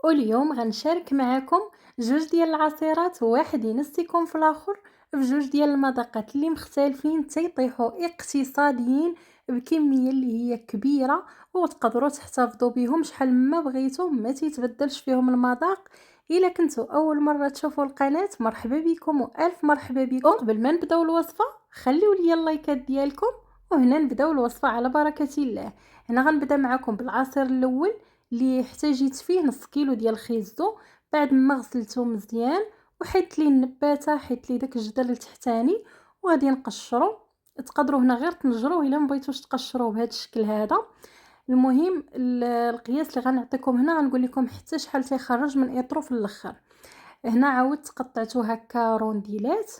واليوم غنشارك معاكم جوج ديال العصيرات، واحد ينسيكم في الاخر في جوج ديال المذاقات اللي مختلفين تيطيحوا اقتصاديين بكميه اللي هي كبيره، وتقدروا تحتفظوا بهم شحال ما بغيتوا، ما تيتبدلش فيهم المذاق. الا كنتوا اول مره تشوفوا القناه، مرحبا بكم والف مرحبا بكم. وقبل ما نبداو الوصفه خليوا لي اللايكات ديالكم، وهنا نبداو الوصفه على بركه الله. هنا غنبدا معكم بالعصير الاول اللي احتاجيت فيه نص كيلو ديال الخيزو. بعد ما غسلته مزيان وحيت ليه النباته، حيت ليه داك الجدر التحتاني، وغادي نقشرو. تقدروا هنا غير تنجروه الا ما بغيتوش تقشروه بهذا الشكل هذا. المهم القياس اللي غنعطيكم هنا غنقول لكم حتى شحال تيخرج من اطرو في الاخر. هنا عاودت قطعته هكا رونديلات.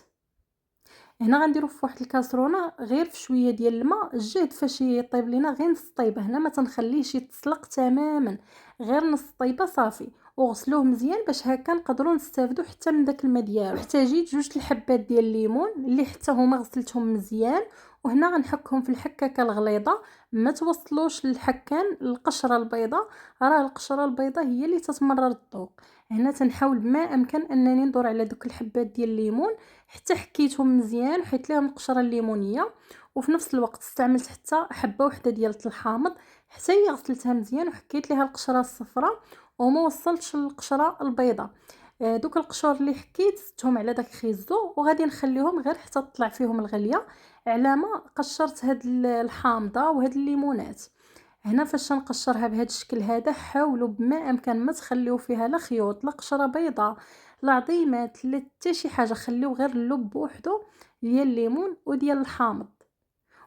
هنا غنديرو في واحد الكاسرونه غير في شويه ديال الماء، الجهد فاش يطيب لينا غير نص طيبه. هنا ما تنخليهش يتسلق تماما، غير نص طيبه صافي. وغسلوه مزيان باش هكا نقدروا نستافدوا حتى من داك الماء ديالو. احتاجيت جوج الحبات ديال الليمون اللي حتى هما غسلتهم مزيان، وهنا غنحكهم في الحكاكه الغليظه. ما توصلوش للحكان القشره البيضاء، راه القشره البيضاء هي اللي تتمرر الذوق. هنا تنحاول بما امكن انني ندور على دوك الحبات ديال الليمون حتى حكيتهم مزيان وحيت ليهم القشره الليمونيه. وفي نفس الوقت استعملت حتى حبه وحده ديال الحامض، حتى هي غسلتها مزيان وحكيت ليها القشره الصفراء وما وصلتش للقشره البيضاء. دوك القشور اللي حكيت زدتهم على داك الخيزو، وغادي نخليهم غير حتى تطلع فيهم الغليه على ما قشرت هاد الحامضه وهاد الليمونات. هنا فاش نقشرها بهذا الشكل هذا، حاولوا بما امكن ما تخليو فيها لا خيوط لا قشره بيضاء لا عظيمات لا حتى شي حاجه، خليو غير اللب بوحدو ديال الليمون وديال الحامض.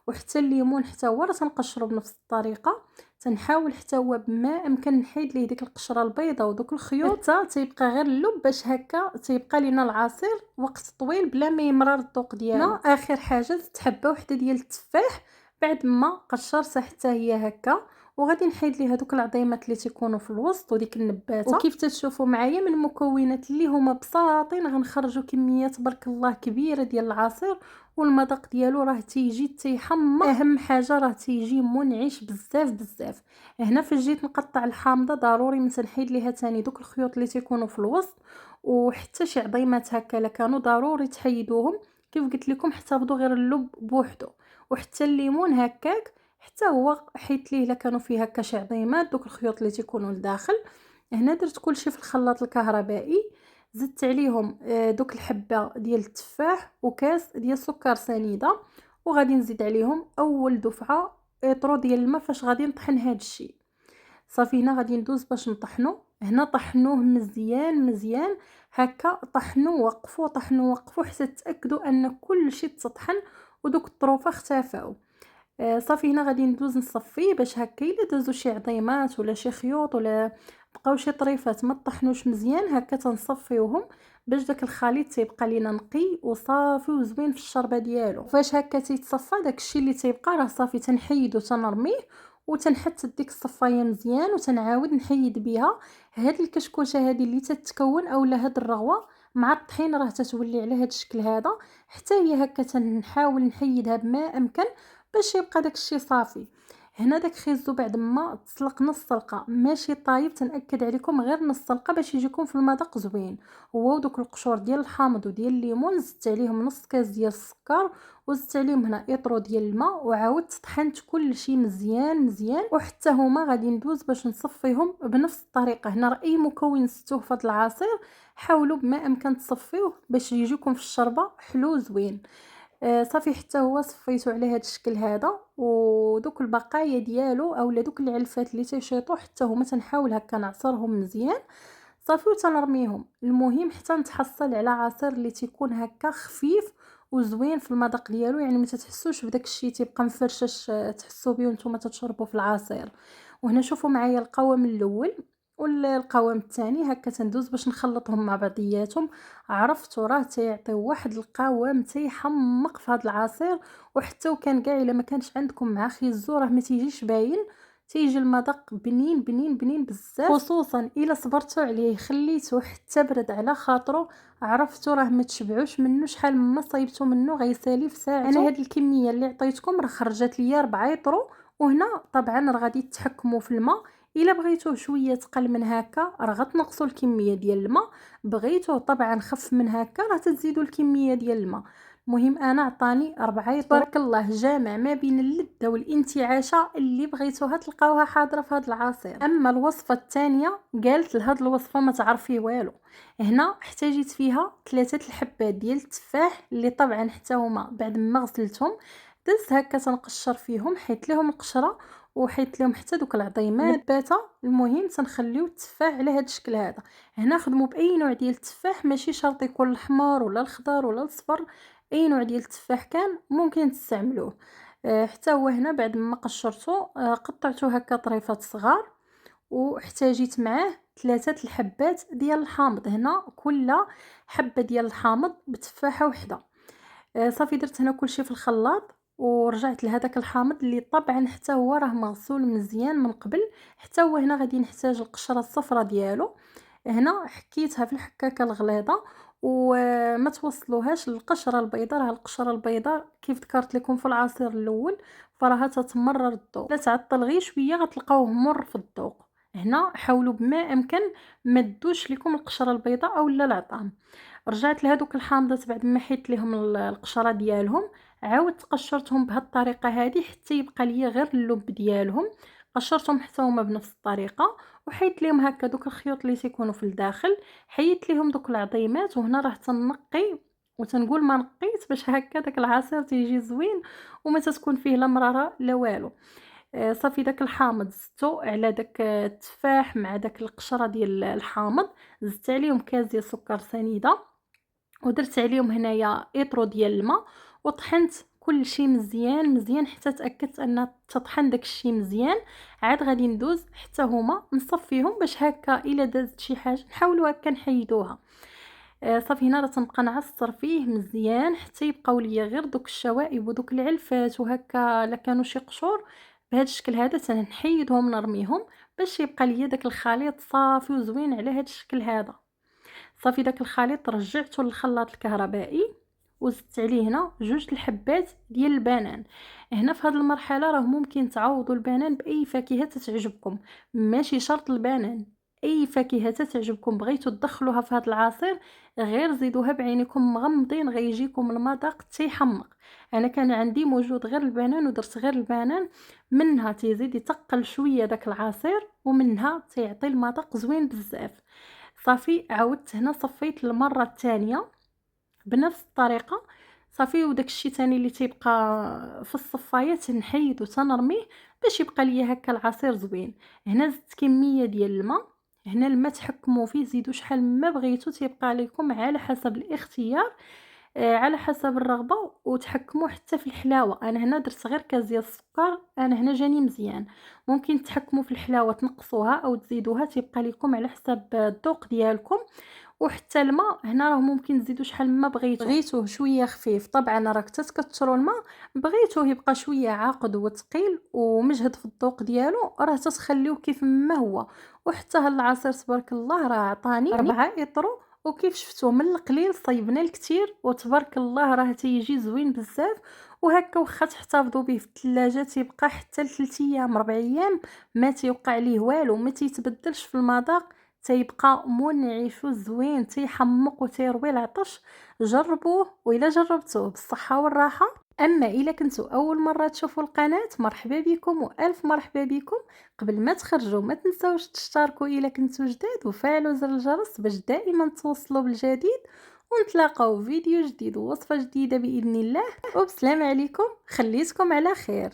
وحتى الليمون حتى هو راه تنقشرو بنفس الطريقه. تنحاول حتى هو بما امكن نحيد ليه ديك القشره البيضاء ودوك الخيوط، حتى تيبقى غير اللب باش هكا تيبقى لينا العصير وقت طويل بلا ما يمرر الذوق ديالو. اخر حاجه زدت حبه وحده ديال التفاح بعد ما قشرتها حتى هي هكا، وغادي نحيد ليه هذوك العظيمات اللي تيكونوا في الوسط وديك النباته. وكيف تشوفوا معايا من المكونات اللي هما بساطين غنخرجوا كميه تبارك الله كبيره ديال العصير، والمذاق ديالو راه تيجي تيحمر. اهم حاجه راه تيجي منعش بزاف بزاف. هنا فاش جيت نقطع الحامضه ضروري ما تنحيد ليها تاني دوك الخيوط اللي تيكونوا في الوسط، وحتى شي عظيمات هكا لا كانوا ضروري تحيدوهم. كيف قلت لكم حتفضوا غير اللب بوحدو، وحتى الليمون هكاك حتى هو حيت ليه لا كانوا فيه هكا شي عظيمات دوك الخيوط اللي تيكونوا لداخل. هنا درت كلشي في الخلاط الكهربائي. زدت عليهم دوك الحبه ديال التفاح وكاس ديال السكر سنيده، وغادي نزيد عليهم اول دفعه اطرو ديال الماء فاش غادي نطحن هذا الشيء. صافي هنا غادي ندوز باش نطحنو. هنا طحنوه مزيان مزيان هكا، طحنوا وقفوا طحنوا وقفوا حتى تاكدوا ان كل شيء تطحن ودوك الطروفه اختفاو. صافي هنا غادي ندوز نصفيه باش هكا الا دازو شي عظيمات ولا شي خيوط ولا بقاو شي طريفات ما طحنوش مزيان هكا تنصفيوهم باش داك الخليط تيبقى لينا نقي وصافي وزوين في الشربه ديالو. فاش هكا تيتصفى داكشي اللي تيبقى راه صافي تنحيدو تنرميه، وتنحط ديك الصفايه مزيان وتنعاود نحيد بها هاد الكشكوشه هادي اللي تتكون اولا هاد الرغوه مع الطحين راه تتولي على هاد الشكل هذا. حتى هي هكا تنحاول نحيدها بما امكن باش يبقى داكشي صافي. هنا داك خيزو بعد ما تسلق نص سلقه ماشي طايب، تنأكد عليكم غير نص سلقه باش يجيكم في المذاق زوين. هو ودوك القشور ديال الحامض وديال الليمون زدت عليهم نص كاس ديال السكر، وزدت عليهم هنا اطرو ديال الماء، وعاودت طحنت كل شيء مزيان مزيان. وحتى هما غادي ندوز باش نصفيهم بنفس الطريقه. هنا راه اي مكون زدتوه في هذا العصير حاولوا بما امكن تصفيوه باش يجيكم في الشربه حلو زوين. صافي حتى هو صفيتو على هذا الشكل هذا، ودوك البقايا ديالو اولا دوك العلفات اللي تيشيطو حتى هما تنحاول هكا نعصرهم مزيان صافي وتنرميهم. المهم حتى نتحصل على عصير اللي تيكون هكا خفيف وزوين في المذاق ديالو، يعني ما تحسوش بداك الشيء تيبقى مفرشش تحسوا بيه وانتم تشربوا في العصير. وهنا شوفوا معايا القوام الاول والقوام الثاني هكا تندوز باش نخلطهم مع بعضياتهم. عرفتوا راه تيعطيو واحد القوام تيحمق في هذا العصير، وحتى وكان كاع الا ما كانش عندكم مع خيزو راه ما تيجيش باين، تيجي المذاق بنين بنين بنين بزاف. خصوصا الا صبرتوا عليه خليتوه حتى برد على خاطره، عرفتوا راه ما تشبعوش منه شحال ما صايبتوا منه غيسالي في ساعته. انا هاد الكميه اللي عطيتكم راه خرجت ليا 4 يطرو. وهنا طبعا راه غادي تحكموا في الماء الا بغيتوه شويه تقل من هكا راه غتنقصوا الكميه ديال الماء، بغيتوه طبعا خف من هكا راه تزيدوا الكميه ديال الماء. المهم انا عطاني 4 يطرو، تبارك الله جامع ما بين اللذه والانتعاشه اللي بغيتوها تلقاوها حاضره في هذا العصير. اما الوصفه الثانيه قالت لهاد الوصفه ما تعرفيه والو، هنا احتاجيت فيها 3 الحبات ديال التفاح اللي طبعا حتى هما بعد ما غسلتهم دزت هكا تنقشر فيهم، حيت لهم القشره وحيت لهم حتى دوك العظيمات نباته. المهم تنخليو التفاح على هذا الشكل هذا. هنا خدموا باي نوع ديال التفاح، ماشي شرط يكون الاحمر ولا الخضر ولا الصفر، اي نوع ديال التفاح كان ممكن تستعملوه. حتى هو هنا بعد ما قشرته قطعته هكا طريفات صغار، واحتاجيت معاه 3 الحبات ديال الحامض. هنا كل حبه ديال الحامض بتفاحه وحده. صافي درت هنا كلشي في الخلاط، ورجعت لهداك الحامض اللي طبعا حتى هو راه مغسول مزيان من قبل. حتى هو هنا غادي نحتاج القشره الصفراء ديالو. هنا حكيتها في الحكاكه الغليظه وما توصلوهاش للقشره البيضاء، راه القشره البيضاء كيف ذكرت لكم في العصير الاول فراها تتمرر الذوق، لا تعطل غير شويه غتلقاوه مر في الذوق. هنا حاولوا بما امكن ما تدوش لكم القشره البيضاء اولا العظام. رجعت لهذوك الحامضات بعد ما حيت لهم القشره ديالهم، عاودت قشرتهم بهذه الطريقه هذه حتى يبقى ليا غير اللب ديالهم. قشرتهم حتى هما بنفس الطريقه، وحيت لهم هكا دوك الخيوط اللي تيكونوا في الداخل، حيت لهم دوك العظيمات. وهنا راه تنقي وتنقول ما نقيت باش هكا داك العصير تيجي زوين وما تتكون فيه لا مراره لا والو. صافي داك الحامض زدتو على داك التفاح مع داك القشره ديال الحامض، زدت عليهم كاس ديال السكر سنيده، ودرت عليهم هنايا اطرو ديال الماء، وطحنت كل شيء مزيان مزيان حتى تاكدت ان تطحن داك الشيء مزيان. عاد غادي ندوز حتى هما نصفيهم باش هكا الا دازت شي حاجه نحاولوا هكا نحيدوها. صافي هنا راه تنبقى نعصر فيه مزيان حتى يبقاو ليا غير دوك الشوائب ودوك العلفات وهكا لا كانوا شي قشور بهذا الشكل هذا تنحيدهم نرميهم باش يبقى ليا داك الخليط صافي وزوين على هذا الشكل هذا. صافي داك الخليط رجعته للخلاط الكهربائي، وزدت عليه هنا 2 الحبات ديال البنان. هنا في هذه المرحله راه ممكن تعوضوا البنان باي فاكهه تتعجبكم، ماشي شرط البنان، اي فاكهه تتعجبكم بغيتوا تدخلوها في هذا العصير غير زيدوها بعينكم مغمضين غيجيكم المذاق تيحمق. انا كان عندي موجود غير البنان ودرت غير البنان، منها تيزيد يتقل شويه داك العصير ومنها تيعطي المذاق زوين بزاف. صافي عاودت هنا صفيت المره الثانيه بنفس الطريقه. صافي وداك الشيء ثاني اللي تيبقى في الصفايات نحيد وتنرميه باش يبقى ليا هكا العصير زوين. هنا زدت كميه ديال الماء، هنا الماء تحكموا فيه زيدوا شحال ما بغيتو تيبقى لكم على حسب الاختيار، على حسب الرغبه. وتحكموا حتى في الحلاوه، انا هنا درت غير كاس ديال السكر، انا هنا جاني مزيان. ممكن تحكموا في الحلاوه تنقصوها او تزيدوها تيبقى لكم على حسب الذوق ديالكم. وحتى الماء هنا راه ممكن تزيدوا شحال ما بغيتوه شويه خفيف طبعا راك تكثروا الماء، بغيتوه يبقى شويه عاقد وثقيل ومجهد في الذوق ديالو راه تتخليوه كيف ما هو. وحتى هاد العصير تبارك الله راه عطاني 4 اطرو، وكيف شفتوا من القليل صيبنا الكثير وتبارك الله راه تيجي زوين بزاف. وهكا واخا تحتفظوا به في الثلاجه تيبقى حتى ل3 ايام 4 ايام ما تيوقع ليه والو، ما تيتبدلش في المذاق، تيبقى منعش وزوين تيحمق وتيروي العطش. جربوه وإلا جربتوه بالصحه والراحه. اما الا كنتوا اول مره تشوفوا القناه مرحبا بكم والف مرحبا بكم. قبل ما تخرجوا ما تنساوش تشتركوا الا كنتوا جداد وفعلوا زر الجرس باش دائما توصلوا بالجديد. ونتلاقاو فيديو جديد ووصفه جديده باذن الله، وبسلام عليكم، خليتكم على خير.